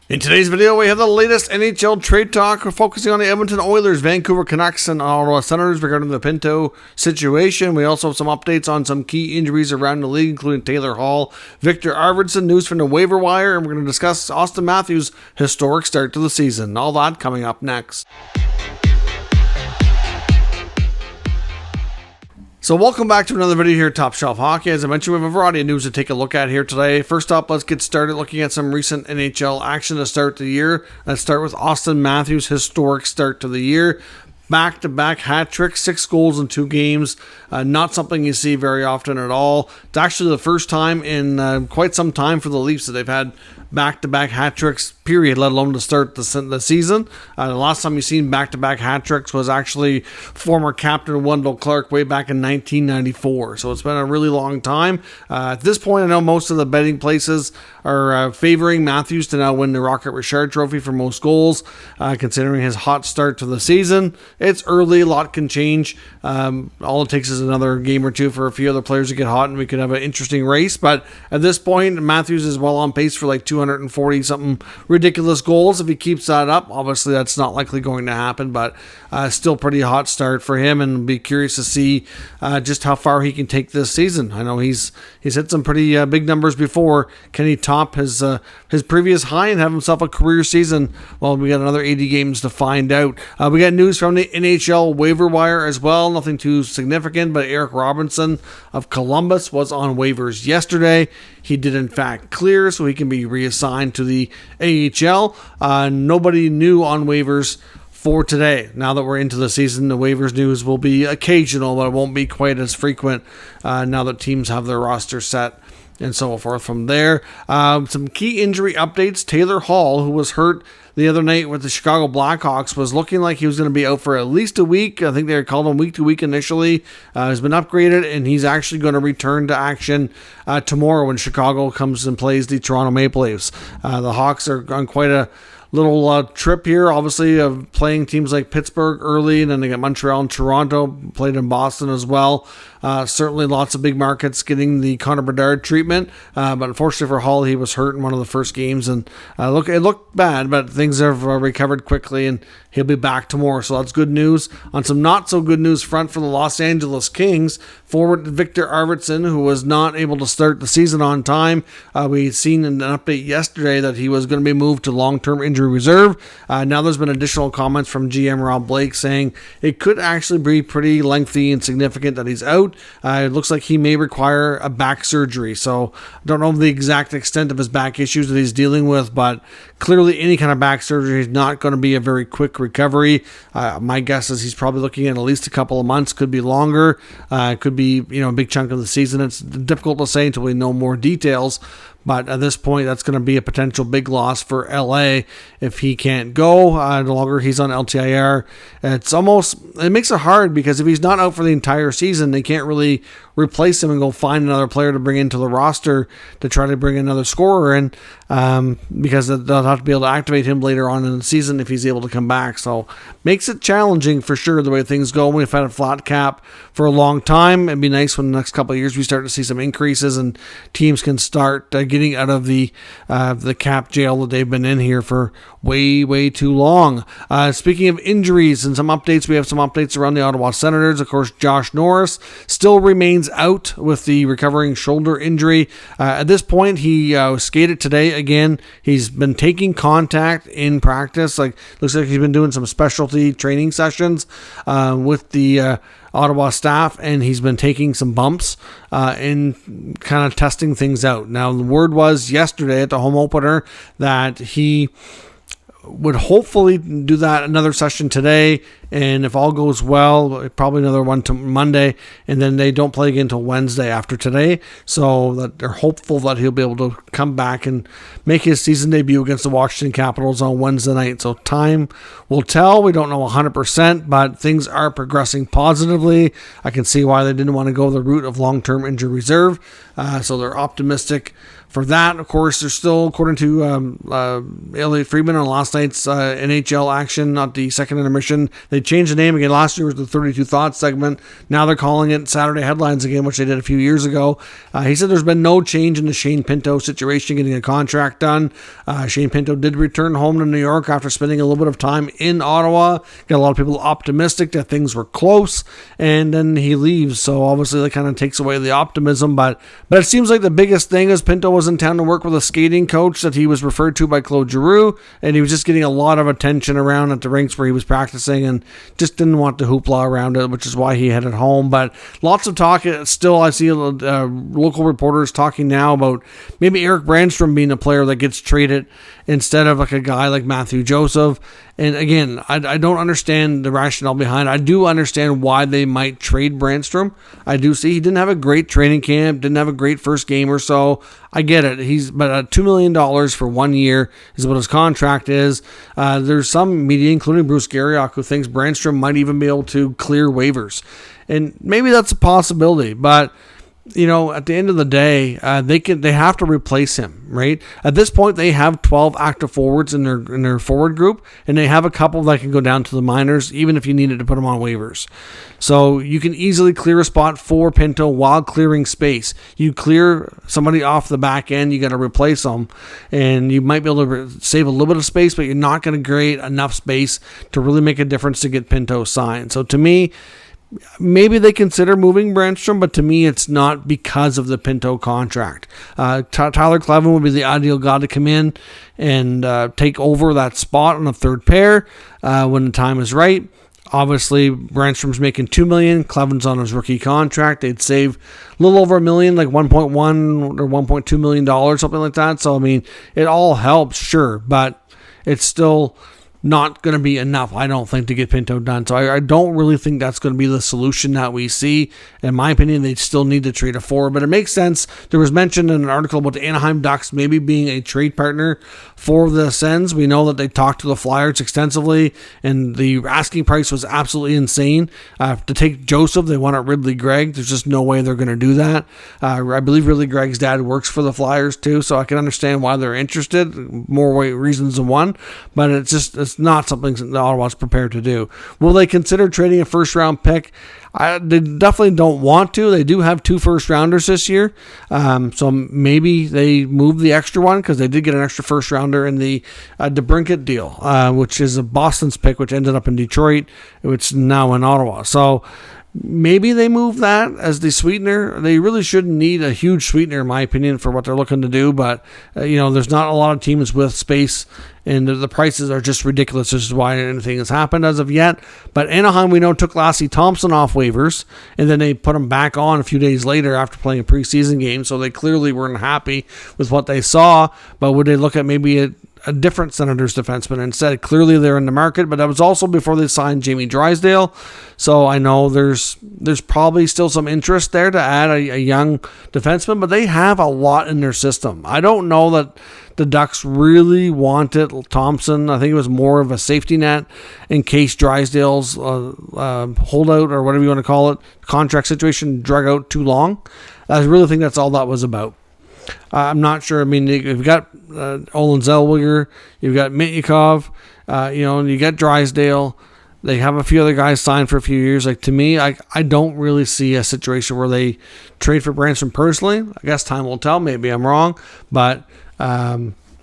In today's video, we have the latest NHL trade talk. We're focusing on the Edmonton Oilers, Vancouver Canucks, and Ottawa Senators regarding the Pinto situation. We also have some updates on some key injuries around the league, including Taylor Hall, Victor Arvidsson, news from the waiver wire, and we're going to discuss Austin Matthews' historic start to the season. All that coming up next. So welcome back to another video here at Top Shelf Hockey. As I mentioned, we have a variety of news to take a look at here today. First up, let's get started looking at some recent NHL action to start the year. Let's start with Austin Matthews' historic start to the year. Back-to-back hat trick, 6 goals in 2 games. Not something you see very often at all. It's actually the first time in quite some time for the Leafs that they've had back-to-back hat tricks, period, let alone to start the season. The last time you've seen back-to-back hat tricks was actually former captain Wendell Clark way back in 1994. So it's been a really long time. At this point, I know most of the betting places are favoring Matthews to now win the Rocket Richard Trophy for most goals, considering his hot start to the season. It's early, a lot can change. All it takes is another game or two for a few other players to get hot, and we could have an interesting race. But at this point, Matthews is well on pace for like 240-something ridiculous goals. If he keeps that up, obviously that's not likely going to happen, but still pretty hot start for him, and be curious to see just how far he can take this season. I know he's hit some pretty big numbers before. Can he top his previous high and have himself a career season? Well, we got another 80 games to find out. We got news from the NHL waiver wire as well. Nothing too significant, but Eric Robinson of Columbus was on waivers yesterday. He did in fact clear, so he can be reassigned to the AHL. Nobody new on waivers for today. Now that we're into the season, the waivers news will be occasional, but it won't be quite as frequent now that teams have their roster set and so forth from there. Some key injury updates. Taylor Hall, who was hurt the other night with the Chicago Blackhawks, was looking like he was going to be out for at least a week. I think they called him week to week initially. Has been upgraded, and he's actually going to return to action tomorrow when Chicago comes and plays the Toronto Maple Leafs. The Hawks are on quite a little trip here, obviously, of playing teams like Pittsburgh early, and then they got Montreal and Toronto, played in Boston as well. Certainly lots of big markets getting the Connor Bedard treatment, but unfortunately for Hall, he was hurt in one of the first games, and it looked bad, but things have recovered quickly, and he'll be back tomorrow, so that's good news. On some not so good news front for the Los Angeles Kings, forward Victor Arvidsson, who was not able to start the season on time. We'd seen in an update yesterday that he was going to be moved to long-term injury reserve. Now there's been additional comments from GM Rob Blake saying it could actually be pretty lengthy and significant that he's out. It looks like he may require a back surgery, so I don't know the exact extent of his back issues that he's dealing with, but clearly any kind of back surgery is not going to be a very quick recovery. My guess is he's probably looking at least a couple of months, could be longer, could be a big chunk of the season. It's difficult to say until we know more details. But at this point, that's going to be a potential big loss for LA if he can't go. The longer he's on LTIR, it makes it hard, because if he's not out for the entire season, they can't really replace him and go find another player to bring into the roster to try to bring another scorer in, because they'll have to be able to activate him later on in the season if he's able to come back. So makes it challenging for sure the way things go. We've had a flat cap for a long time. It'd be nice when the next couple of years we start to see some increases and teams can start getting out of the cap jail that they've been in here for way too long. Speaking of injuries and some updates, we have some updates around the Ottawa Senators. Of course, Josh Norris still remains out with the recovering shoulder injury. At this point, he skated today again. He's been taking contact in practice. Looks like he's been doing some specialty training sessions with the Ottawa staff, and he's been taking some bumps and kind of testing things out. Now, the word was yesterday at the home opener that he would hopefully do that another session today, and if all goes well, probably another one to Monday, and then they don't play again until Wednesday after today, so that they're hopeful that he'll be able to come back and make his season debut against the Washington Capitals on Wednesday night. So time will tell. We don't know 100%, but things are progressing positively. I can see why they didn't want to go the route of long-term injury reserve, so they're optimistic for that. Of course, they're still, according to Elliotte Friedman on last night's NHL action, not the second intermission, they changed the name again. Last year was the 32 Thoughts segment. Now they're calling it Saturday Headlines again, which they did a few years ago. He said there's been no change in the Shea Pinto situation, getting a contract done. Shea Pinto did return home to New York after spending a little bit of time in Ottawa. Got a lot of people optimistic that things were close, and then he leaves. So obviously that kind of takes away the optimism. But it seems like the biggest thing is Pinto was in town to work with a skating coach that he was referred to by Claude Giroux, and he was just getting a lot of attention around at the rinks where he was practicing and just didn't want the hoopla around it, which is why he headed home. But lots of talk. Still, I see local reporters talking now about maybe Erik Brannstrom being a player that gets traded instead of like a guy like Matthew Joseph. And again, I don't understand the rationale behind it. I do understand why they might trade Brannstrom. I do see he didn't have a great training camp, didn't have a great first game or so. I get it. But $2 million for 1 year is what his contract is. There's some media, including Bruce Garriock, who thinks Brannstrom might even be able to clear waivers. And maybe that's a possibility, but at the end of the day, they have to replace him, right? At this point, they have 12 active forwards in their forward group, and they have a couple that can go down to the minors, even if you needed to put them on waivers. So you can easily clear a spot for Pinto while clearing space. You clear somebody off the back end, you got to replace them, and you might be able to save a little bit of space, but you're not going to create enough space to really make a difference to get Pinto signed. So to me, maybe they consider moving Brannstrom, but to me, it's not because of the Pinto contract. Tyler Clevin would be the ideal guy to come in and take over that spot on the third pair when the time is right. Obviously, Brandstrom's making $2 million. Clevin's on his rookie contract. They'd save a little over $1 million, like $1.1 or $1.2 million, something like that. So, I mean, it all helps, sure, but it's still not going to be enough, I don't think, to get Pinto done. So I don't really think that's going to be the solution that we see. In my opinion, they still need to trade a forward, but it makes sense. There was mentioned in an article about the Anaheim Ducks maybe being a trade partner for the Sens. We know that they talked to the Flyers extensively, and the asking price was absolutely insane. To take Joseph, they wanted Ridley Gregg. There's just no way they're going to do that. I believe Ridley Gregg's dad works for the Flyers too, so I can understand why they're interested. More reasons than one, but it's not something that Ottawa's prepared to do. Will they consider trading a first-round pick? They definitely don't want to. They do have 2 first-rounders this year, so maybe they move the extra one because they did get an extra first-rounder in the DeBrincat deal, which is a Boston's pick, which ended up in Detroit, which is now in Ottawa. So maybe they move that as the sweetener. They really shouldn't need a huge sweetener, in my opinion, for what they're looking to do. But, there's not a lot of teams with space, and the prices are just ridiculous. This is why anything has happened as of yet. But Anaheim, we know, took Lassie Thompson off waivers, and then they put him back on a few days later after playing a preseason game. So they clearly weren't happy with what they saw. But would they look at maybe a different Senators defenseman instead? Clearly they're in the market, but that was also before they signed Jamie Drysdale. So I know there's probably still some interest there to add a young defenseman, but they have a lot in their system. I don't know that the Ducks really wanted Thompson. I think it was more of a safety net in case Drysdale's holdout, or whatever you want to call it, contract situation drag out too long. I really think that's all that was about. I'm not sure. I mean, you've got Olen Zellweger, you've got Mitnikov, and you got Drysdale. They have a few other guys signed for a few years. Like, to me, I don't really see a situation where they trade for Brannstrom personally. I guess time will tell. Maybe I'm wrong, but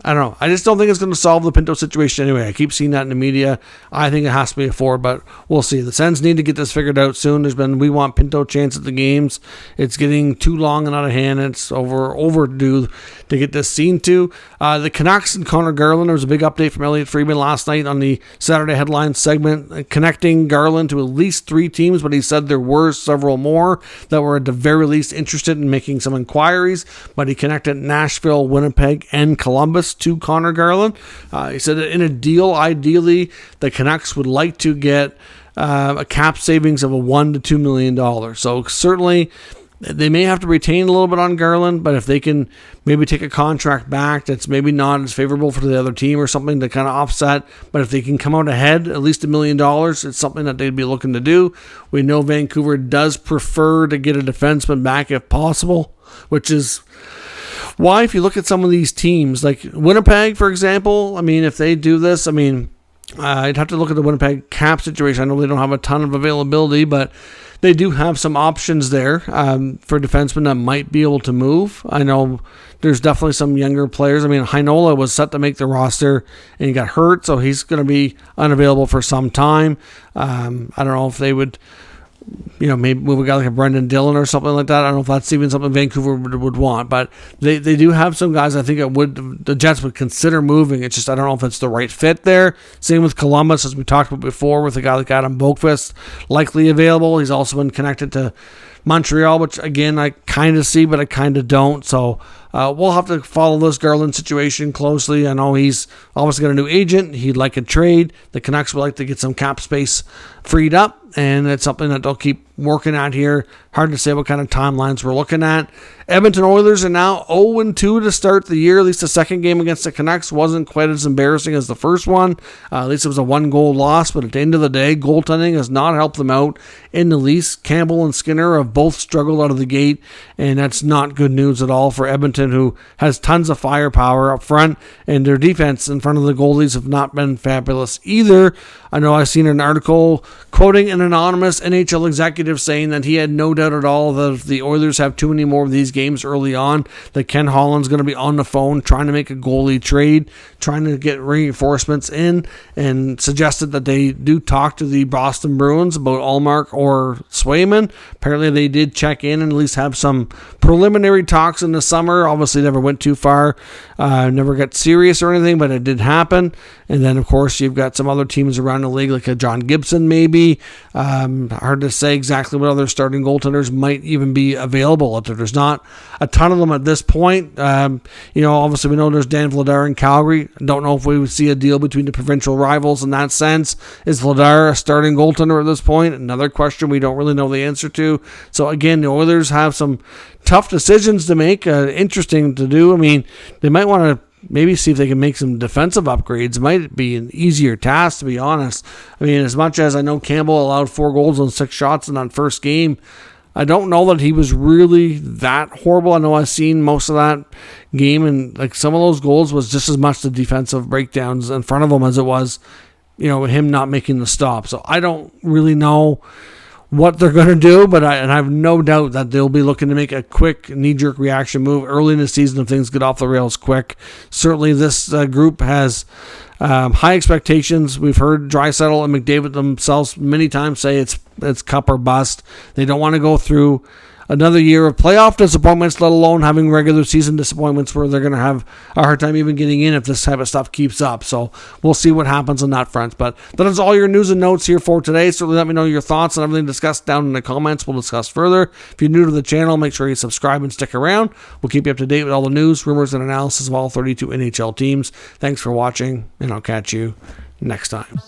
I don't know. I just don't think it's going to solve the Pinto situation anyway. I keep seeing that in the media. I think it has to be a forward, but we'll see. The Sens need to get this figured out soon. We want Pinto chance at the games. It's getting too long and out of hand. It's overdue to get this seen to. The Canucks and Connor Garland. There was a big update from Elliotte Friedman last night on the Saturday Headlines segment, connecting Garland to at least 3 teams, but he said there were several more that were at the very least interested in making some inquiries, but he connected Nashville, Winnipeg, and Columbus to Connor Garland. He said that in a deal, ideally, the Canucks would like to get a cap savings of $1 to $2 million. So certainly they may have to retain a little bit on Garland, but if they can maybe take a contract back that's maybe not as favorable for the other team or something to kind of offset, but if they can come out ahead at least $1 million, it's something that they'd be looking to do. We know Vancouver does prefer to get a defenseman back if possible, which is why, if you look at some of these teams, like Winnipeg, for example, I mean, if they do this, I mean, I'd have to look at the Winnipeg cap situation. I know they don't have a ton of availability, but they do have some options there for defensemen that might be able to move. I know there's definitely some younger players. I mean, Heinola was set to make the roster and he got hurt, so he's going to be unavailable for some time. I don't know if they would, maybe move a guy like a Brendan Dillon or something like that. I don't know if that's even something Vancouver would want, but they do have some guys I think the Jets would consider moving. It's just I don't know if it's the right fit there. Same with Columbus, as we talked about before, with a guy like Adam Boqvist likely available. He's also been connected to Montreal, which again I kind of see, but I kind of don't. So we'll have to follow this Garland situation closely. I know he's obviously got a new agent. He'd like a trade. The Canucks would like to get some cap space freed up, and it's something that they'll keep working at here. Hard to say what kind of timelines we're looking at. Edmonton Oilers are now 0-2 to start the year. At least the second game against the Canucks wasn't quite as embarrassing as the first one. At least it was a 1-goal loss, but at the end of the day, goaltending has not helped them out in the least. Campbell and Skinner have both struggled out of the gate, and that's not good news at all for Edmonton, who has tons of firepower up front, and their defense in front of the goalies have not been fabulous either. I know I've seen an article quoting an anonymous NHL executive saying that he had no doubt at all that if the Oilers have too many more of these games early on, that Ken Holland's going to be on the phone trying to make a goalie trade, trying to get reinforcements in, and suggested that they do talk to the Boston Bruins about Allmark or Swayman. Apparently they did check in and at least have some preliminary talks in the summer. Obviously never went too far, never got serious or anything, but it did happen. And then of course you've got some other teams around the league like a John Gibson maybe. Hard to say exactly what other starting goaltenders might even be available out there. There's not a ton of them at this point. Obviously we know there's Dan Vladar in Calgary. Don't know if we would see a deal between the provincial rivals in that sense. Is Vladar a starting goaltender at this point? Another question we don't really know the answer to. So again, the Oilers have some tough decisions to make. Interesting to do. I mean, they might want to maybe see if they can make some defensive upgrades. It might be an easier task, to be honest. I mean, as much as I know Campbell allowed 4 goals on 6 shots in that first game, I don't know that he was really that horrible. I know I've seen most of that game, and like some of those goals was just as much the defensive breakdowns in front of him as it was, him not making the stop. So I don't really know what they're going to do, but I have no doubt that they'll be looking to make a quick knee-jerk reaction move early in the season if things get off the rails quick. Certainly this group has high expectations. We've heard Draisaitl and McDavid themselves many times say it's cup or bust. They don't want to go through another year of playoff disappointments, let alone having regular season disappointments where they're going to have a hard time even getting in if this type of stuff keeps up. So we'll see what happens on that front. But that is all your news and notes here for today. Certainly let me know your thoughts on everything discussed down in the comments. We'll discuss further. If you're new to the channel, make sure you subscribe and stick around. We'll keep you up to date with all the news, rumors, and analysis of all 32 NHL teams. Thanks for watching, and I'll catch you next time.